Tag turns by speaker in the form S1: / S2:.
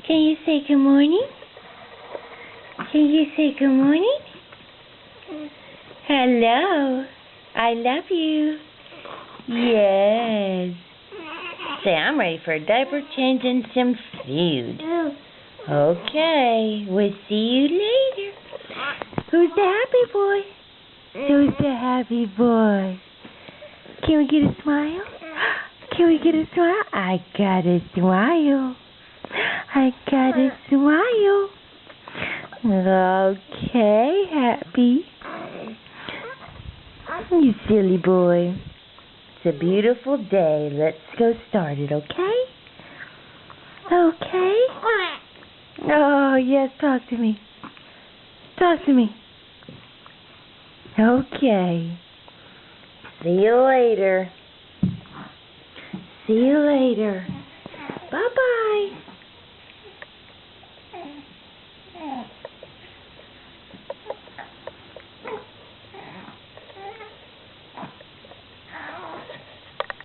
S1: Can you say good morning? Can you say good morning? Hello. I love you. Yes. Say, I'm ready for a diaper change and some food. Okay. We'll see you later. Who's the happy boy? Who's the happy boy? Can we get a smile? Can we get a smile? I got a smile. I got a smile. Okay, happy. You silly boy. It's a beautiful day. Let's go start it, okay? Okay? Oh, yes, talk to me. Talk to me. Okay. See you later. See you later. Bye-bye.